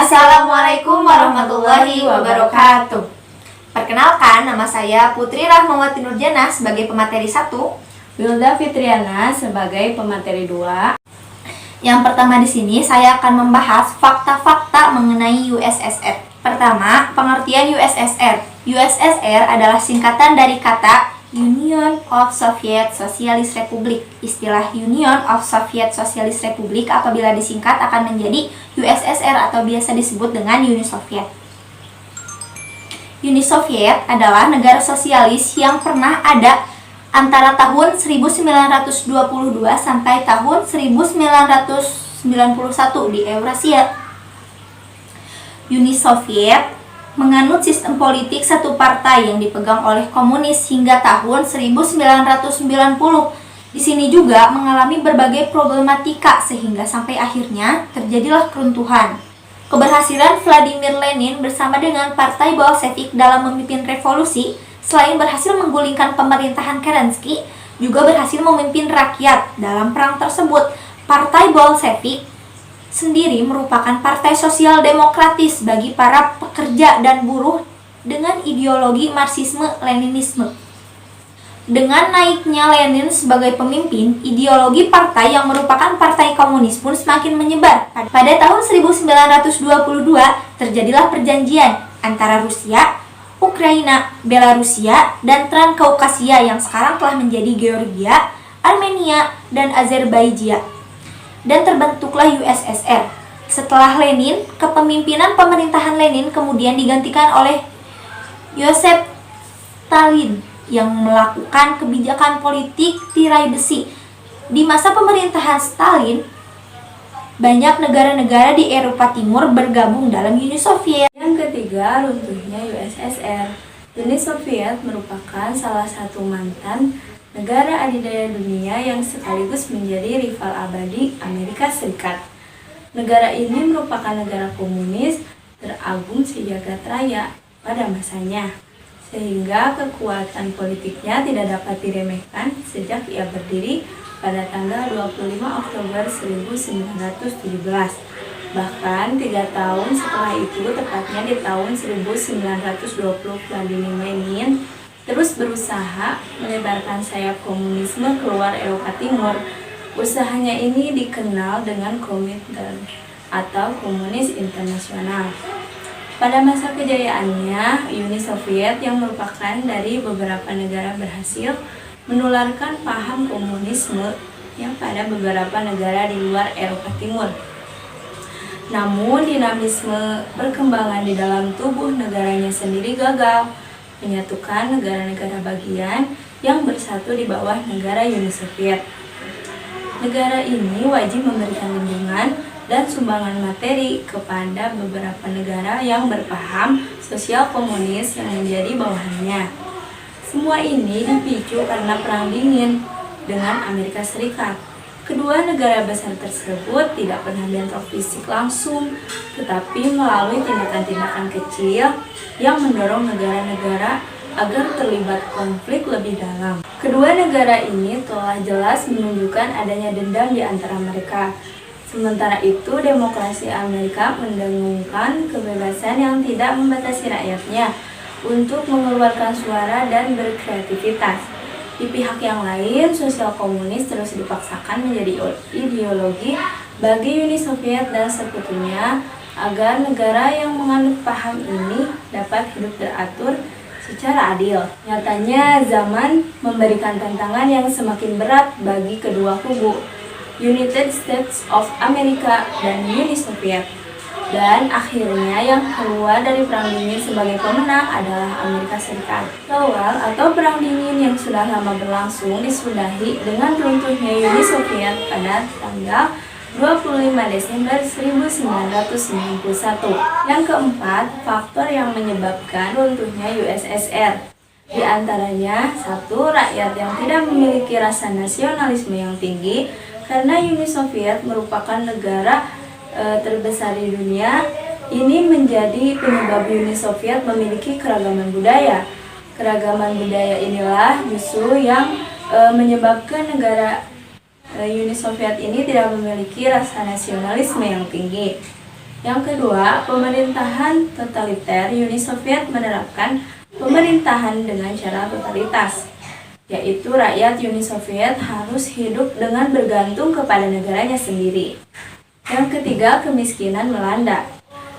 Assalamualaikum warahmatullahi wabarakatuh. Perkenalkan, nama saya Putri Rahmawati Nurjana sebagai pemateri 1, Wilda Fitriana sebagai pemateri 2. Yang pertama di sini saya akan membahas fakta-fakta mengenai USSR. Pertama, pengertian USSR. USSR adalah singkatan dari kata Union of Soviet Socialist Republic. Istilah Union of Soviet Socialist Republic apabila disingkat akan menjadi USSR atau biasa disebut dengan Uni Soviet. Uni Soviet adalah negara sosialis yang pernah ada antara tahun 1922 sampai tahun 1991 di Eurasia. Uni Soviet menganut sistem politik satu partai yang dipegang oleh komunis hingga tahun 1990. Di sini juga mengalami berbagai problematika sehingga sampai akhirnya terjadilah keruntuhan. Keberhasilan Vladimir Lenin bersama dengan Partai Bolshevik dalam memimpin revolusi, selain berhasil menggulingkan pemerintahan Kerensky, juga berhasil memimpin rakyat dalam perang tersebut. Partai Bolshevik sendiri merupakan partai sosial demokratis bagi para pekerja dan buruh dengan ideologi Marxisme-Leninisme. Dengan naiknya Lenin sebagai pemimpin, ideologi partai yang merupakan partai komunis pun semakin menyebar. Pada tahun 1922, terjadilah perjanjian antara Rusia, Ukraina, Belarusia, dan Transkaukasia yang sekarang telah menjadi Georgia, Armenia, dan Azerbaijan. Dan terbentuklah USSR. Setelah Lenin, kepemimpinan pemerintahan Lenin kemudian digantikan oleh Joseph Stalin yang melakukan kebijakan politik tirai besi. Di masa pemerintahan Stalin, banyak negara-negara di Eropa Timur bergabung dalam Uni Soviet. Yang ketiga, runtuhnya USSR. Uni Soviet merupakan salah satu mantan negara adidaya dunia yang sekaligus menjadi rival abadi Amerika Serikat. Negara ini merupakan negara komunis teragung sejagat raya pada masanya, sehingga kekuatan politiknya tidak dapat diremehkan sejak ia berdiri pada tanggal 25 Oktober 1917. Bahkan 3 tahun setelah itu, tepatnya di tahun 1920, Vladimir Lenin terus berusaha melebarkan sayap komunisme keluar Eropa Timur. Usahanya ini dikenal dengan Komintern atau Komunis Internasional. Pada masa kejayaannya, Uni Soviet yang merupakan dari beberapa negara berhasil menularkan paham komunisme yang pada beberapa negara di luar Eropa Timur. Namun, dinamisme perkembangan di dalam tubuh negaranya sendiri gagal menyatukan negara-negara bagian yang bersatu di bawah negara Uni Soviet. Negara ini wajib memberikan lindungan dan sumbangan materi kepada beberapa negara yang berpaham sosial komunis yang menjadi bawahannya. Semua ini dipicu karena Perang Dingin dengan Amerika Serikat. Kedua negara besar tersebut tidak pernah bentrok fisik langsung, tetapi melalui tindakan-tindakan kecil yang mendorong negara-negara agar terlibat konflik lebih dalam. Kedua negara ini telah jelas menunjukkan adanya dendam di antara mereka. Sementara itu, demokrasi Amerika mendengungkan kebebasan yang tidak membatasi rakyatnya untuk mengeluarkan suara dan berkreativitas. Di pihak yang lain, sosial komunis terus dipaksakan menjadi ideologi bagi Uni Soviet dan sekutunya agar negara yang menganut paham ini dapat hidup teratur secara adil. Nyatanya, zaman memberikan tantangan yang semakin berat bagi kedua kubu, United States of America dan Uni Soviet. Dan akhirnya yang keluar dari Perang Dingin sebagai pemenang adalah Amerika Serikat. Awal atau Perang Dingin yang sudah lama berlangsung disudahi dengan runtuhnya Uni Soviet pada tanggal 25 Desember 1991. Yang keempat, faktor yang menyebabkan runtuhnya USSR. Di antaranya, 1. Rakyat yang tidak memiliki rasa nasionalisme yang tinggi, karena Uni Soviet merupakan negara terbesar di dunia. Ini menjadi penyebab Uni Soviet memiliki keragaman budaya. Keragaman budaya inilah justru yang menyebabkan negara Uni Soviet ini tidak memiliki rasa nasionalisme yang tinggi. Yang kedua, pemerintahan totaliter. Uni Soviet menerapkan pemerintahan dengan cara totalitas, yaitu rakyat Uni Soviet harus hidup dengan bergantung kepada negaranya sendiri. Yang ketiga, kemiskinan melanda.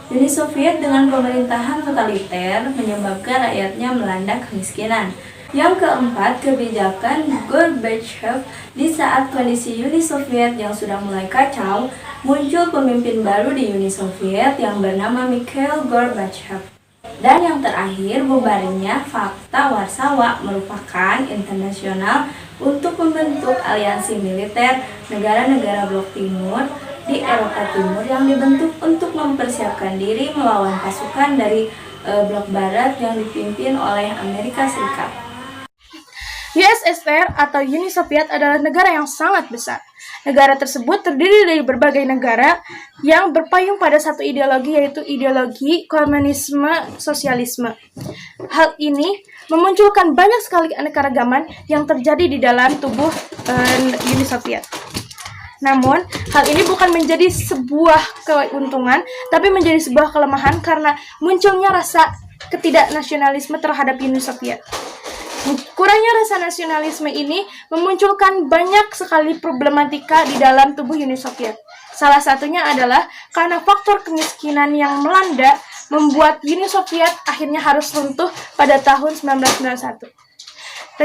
Uni Soviet dengan pemerintahan totaliter menyebabkan rakyatnya melanda kemiskinan. Yang keempat, kebijakan Gorbachev. Di saat kondisi Uni Soviet yang sudah mulai kacau, muncul pemimpin baru di Uni Soviet yang bernama Mikhail Gorbachev. Dan yang terakhir, bubarnya Pakta Warsawa merupakan internasional untuk membentuk aliansi militer negara-negara blok timur di Eropa Timur yang dibentuk untuk mempersiapkan diri melawan pasukan dari blok barat yang dipimpin oleh Amerika Serikat. USSR atau Uni Soviet adalah negara yang sangat besar. Negara tersebut terdiri dari berbagai negara yang berpayung pada satu ideologi, yaitu ideologi komunisme sosialisme. Hal ini memunculkan banyak sekali keanekaragaman yang terjadi di dalam tubuh Uni Soviet. Namun, hal ini bukan menjadi sebuah keuntungan, tapi menjadi sebuah kelemahan karena munculnya rasa ketidaknasionalisme terhadap Uni Soviet. Kurangnya rasa nasionalisme ini memunculkan banyak sekali problematika di dalam tubuh Uni Soviet. Salah satunya adalah karena faktor kemiskinan yang melanda membuat Uni Soviet akhirnya harus runtuh pada tahun 1991.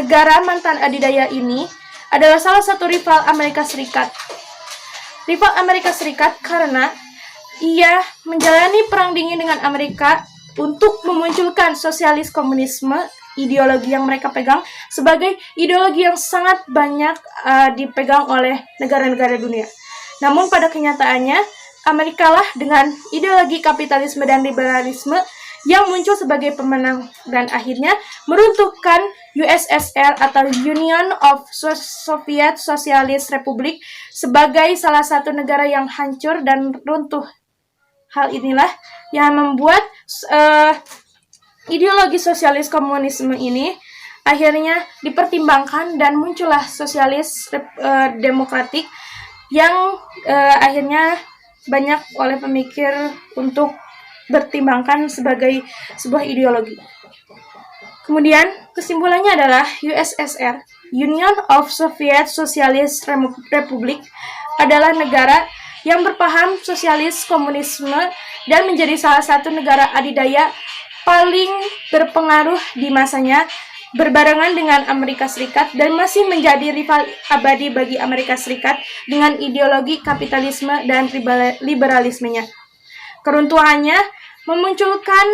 Negara mantan adidaya ini adalah salah satu rival Amerika Serikat. Rival Amerika Serikat karena ia menjalani perang dingin dengan Amerika untuk memunculkan sosialis komunisme, ideologi yang mereka pegang sebagai ideologi yang sangat banyak dipegang oleh negara-negara dunia. Namun pada kenyataannya, Amerika lah dengan ideologi kapitalisme dan liberalisme yang muncul sebagai pemenang dan akhirnya meruntuhkan USSR atau Union of Soviet Socialist Republic sebagai salah satu negara yang hancur dan runtuh. Hal inilah yang membuat ideologi sosialis komunisme ini akhirnya dipertimbangkan dan muncullah sosialis demokratik yang akhirnya banyak oleh pemikir untuk bertimbangkan sebagai sebuah ideologi. Kemudian kesimpulannya adalah USSR, Union of Soviet Socialist Republic, adalah negara yang berpaham sosialis komunisme dan menjadi salah satu negara adidaya paling berpengaruh di masanya, berbarengan dengan Amerika Serikat dan masih menjadi rival abadi bagi Amerika Serikat dengan ideologi kapitalisme dan liberalismenya. Keruntuhannya memunculkan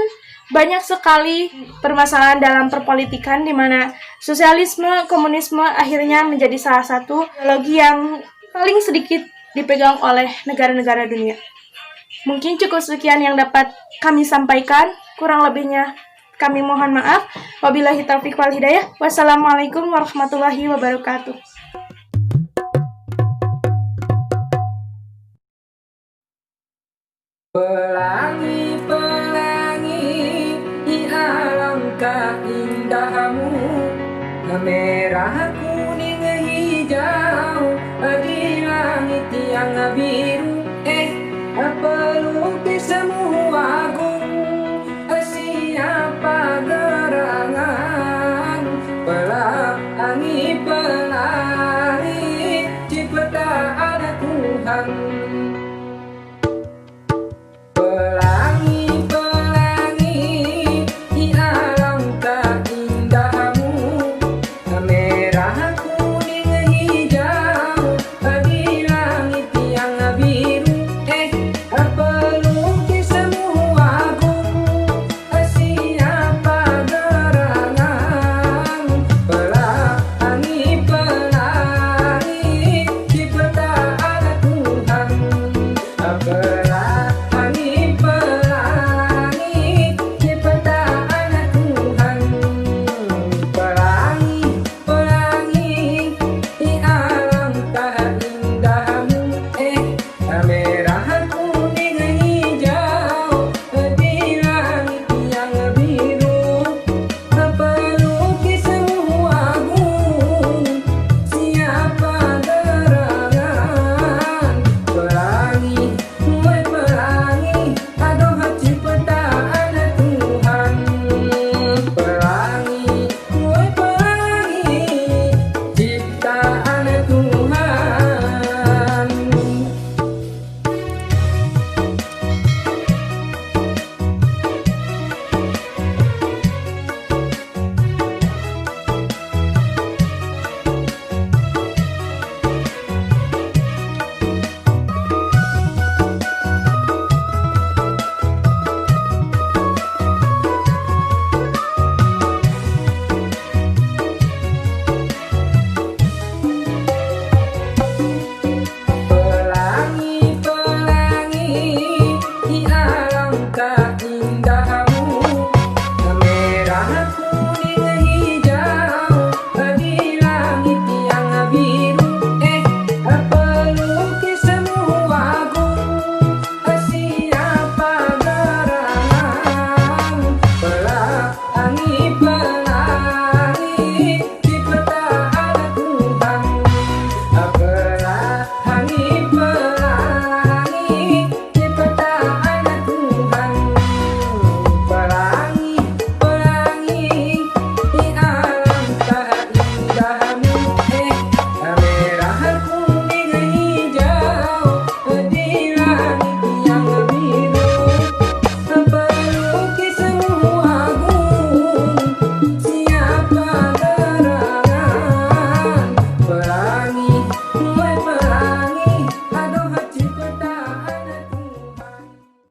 banyak sekali permasalahan dalam perpolitikan di mana sosialisme komunisme akhirnya menjadi salah satu ideologi yang paling sedikit dipegang oleh negara-negara dunia. Mungkin cukup sekian yang dapat kami sampaikan. Kurang lebihnya kami mohon maaf. Wabillahi taufiq wal hidayah. Wassalamualaikum warahmatullahi wabarakatuh. Pelangi-pelangi di alangkah indahmu, merah kuning hijau di langit yang biru.